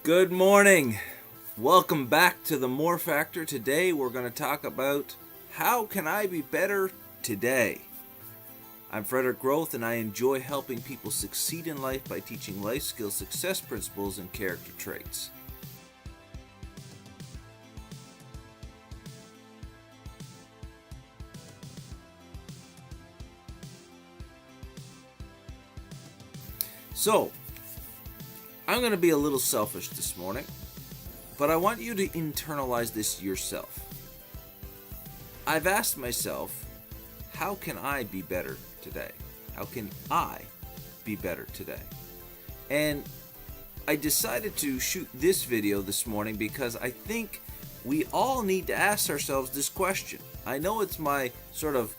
Good morning. Welcome back to the More Factor. Today we're going to talk about how can I be better today? I'm Frederick Groth and I enjoy helping people succeed in life by teaching life skills, success principles, and character traits. So, I'm going to be a little selfish this morning, but I want you to internalize this yourself. I've asked myself, how can I be better today? How can I be better today? And I decided to shoot this video this morning because I think we all need to ask ourselves this question. I know it's my sort of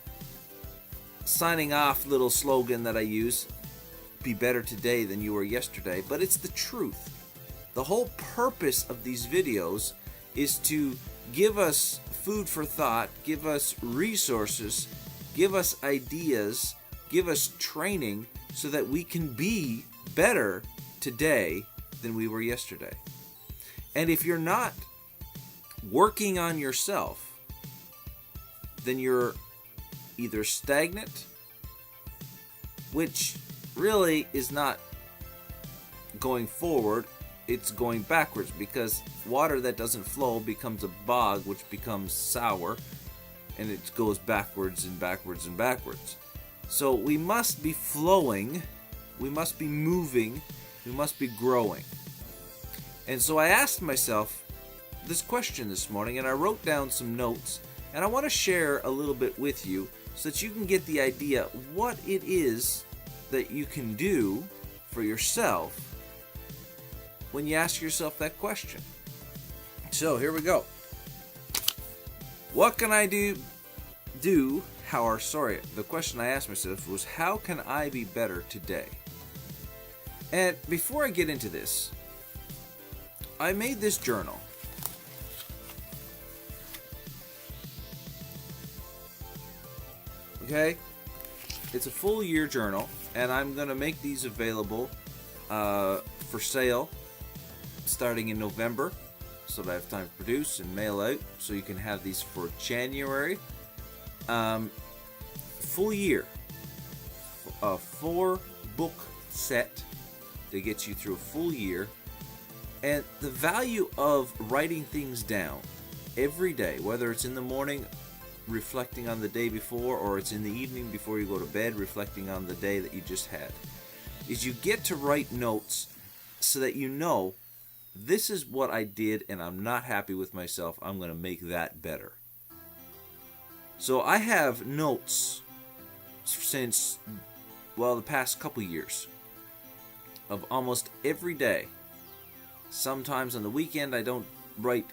signing off little slogan that I use, be better today than you were yesterday, but it's the truth. The whole purpose of these videos is to give us food for thought, give us resources, give us ideas, give us training so that we can be better today than we were yesterday. And if you're not working on yourself, then you're either stagnant, which really is not going forward, it's going backwards, because water that doesn't flow becomes a bog, which becomes sour, and it goes backwards and backwards and backwards. So we must be flowing, we must be moving, we must be growing. And so I asked myself this question this morning, and I wrote down some notes, and I want to share a little bit with you so that you can get the idea what it is that you can do for yourself when you ask yourself that question. So here we go. What can I do? The question I asked myself was, how can I be better today? And before I get into this, I made this journal. Okay? It's a full year journal, and I'm going to make these available for sale starting in November, so that I have time to produce and mail out, so you can have these for January. Full year, a 4-book set that gets you through a full year. And the value of writing things down every day, whether it's in the morning reflecting on the day before, or it's in the evening before you go to bed reflecting on the day that you just had, is you get to write notes so that you know, this is what I did and I'm not happy with myself, I'm going to make that better. So I have notes since, the past couple years of almost every day. Sometimes on the weekend I don't write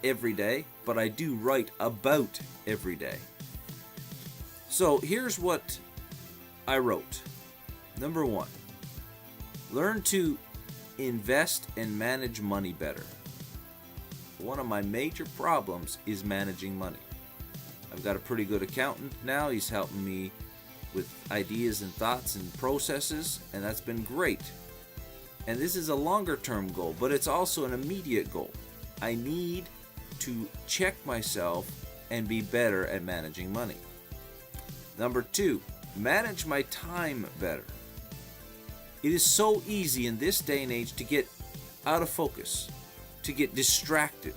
every day, but I do write about every day. So here's what I wrote. Number 1, learn to invest and manage money better. One of my major problems is managing money. I've got a pretty good accountant now. He's helping me with ideas and thoughts and processes, and that's been great. And this is a longer term goal, but it's also an immediate goal. I need to check myself and be better at managing money. Number 2, manage my time better. It is so easy in this day and age to get out of focus, to get distracted.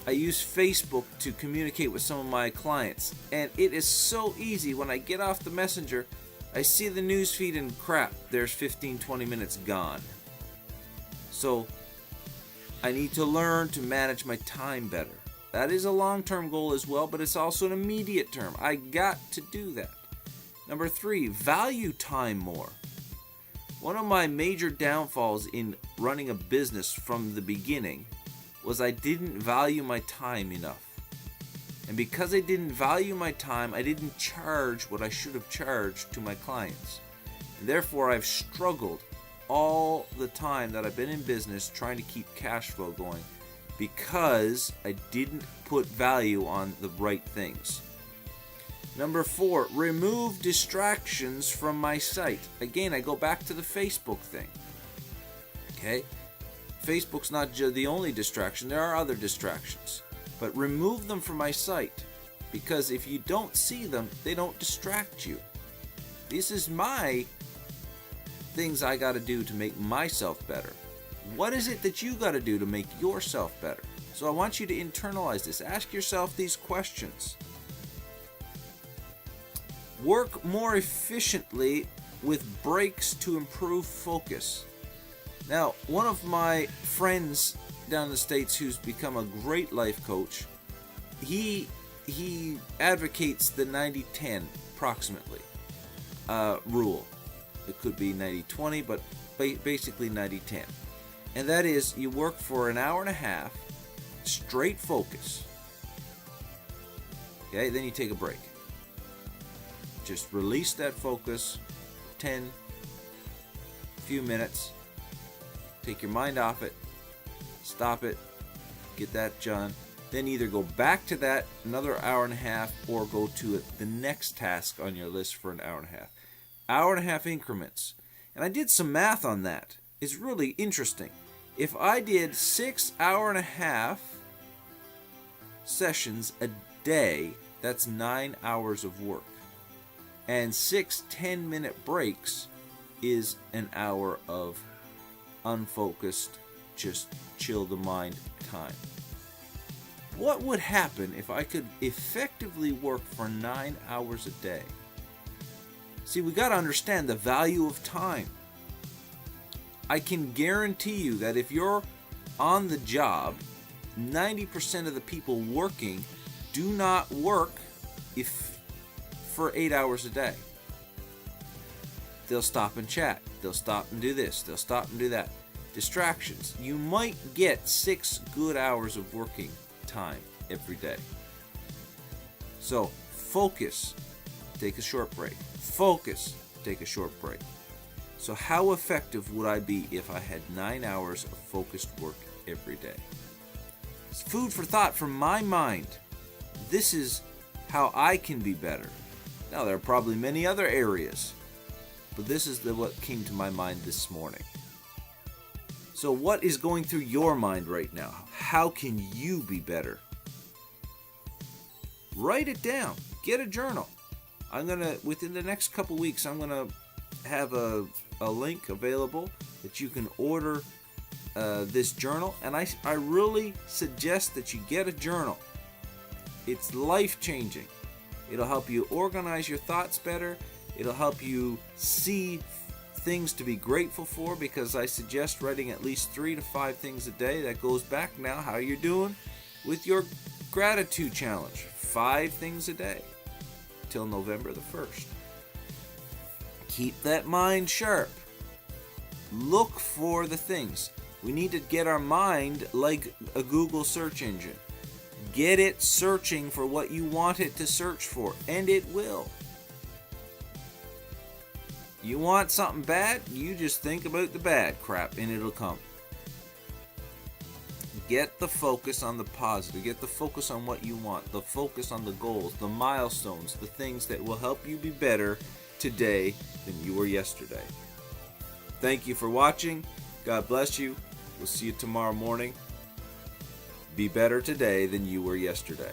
I use Facebook to communicate with some of my clients, and it is so easy when I get off the messenger, I see the news feed and crap, there's 15-20 minutes gone. So I need to learn to manage my time better. That is a long-term goal as well, but it's also an immediate term. I got to do that. Number 3, value time more. One of my major downfalls in running a business from the beginning was I didn't value my time enough. And because I didn't value my time, I didn't charge what I should have charged to my clients. And therefore, I've struggled all the time that I've been in business trying to keep cash flow going because I didn't put value on the right things. Number 4, remove distractions from my site. Again, I go back to the Facebook thing. Okay? Facebook's not the only distraction. There are other distractions. But remove them from my site, because if you don't see them, they don't distract you. This is my things I got to do to make myself better. What is it that you got to do to make yourself better? So I want you to internalize this. Ask yourself these questions. Work more efficiently with breaks to improve focus. Now, one of my friends down in the States who's become a great life coach, he advocates the 90-10 approximately rule. It could be 90-20, but basically 90-10. And that is, you work for an hour and a half, straight focus. Okay, then you take a break. Just release that focus, 10 few minutes. Take your mind off it, stop it, get that done. Then either go back to that another hour and a half, or go to the next task on your list for an hour and a half. Hour and a half increments. And I did some math on that. It's really interesting. If I did 6 hour-and-a-half sessions a day, that's 9 hours of work. And 6 10-minute breaks is an hour of unfocused, just chill the mind time. What would happen if I could effectively work for 9 hours a day? See, we got to understand the value of time. I can guarantee you that if you're on the job, 90% of the people working do not work for 8 hours a day. They'll stop and chat. They'll stop and do this. They'll stop and do that. Distractions. You might get 6 good hours of working time every day. So focus. Take a short break. Focus. Take a short break. So how effective would I be if I had 9 hours of focused work every day? It's food for thought from my mind. This is how I can be better. Now, there are probably many other areas, but this is what came to my mind this morning. So what is going through your mind right now? How can you be better? Write it down. Get a journal. Within the next couple weeks, I'm gonna have a link available that you can order this journal, and I really suggest that you get a journal. It's life-changing. It'll help you organize your thoughts better. It'll help you see things to be grateful for, because I suggest writing at least 3 to 5 things a day. That goes back now how you're doing with your gratitude challenge. 5 things a day till November the 1st. Keep that mind sharp. Look for the things. We need to get our mind like a Google search engine. Get it searching for what you want it to search for, and it will. You want something bad? You just think about the bad crap and it'll come. Get the focus on the positive. Get the focus on what you want. The focus on the goals, the milestones, the things that will help you be better today than you were yesterday. Thank you for watching. God bless you. We'll see you tomorrow morning. Be better today than you were yesterday.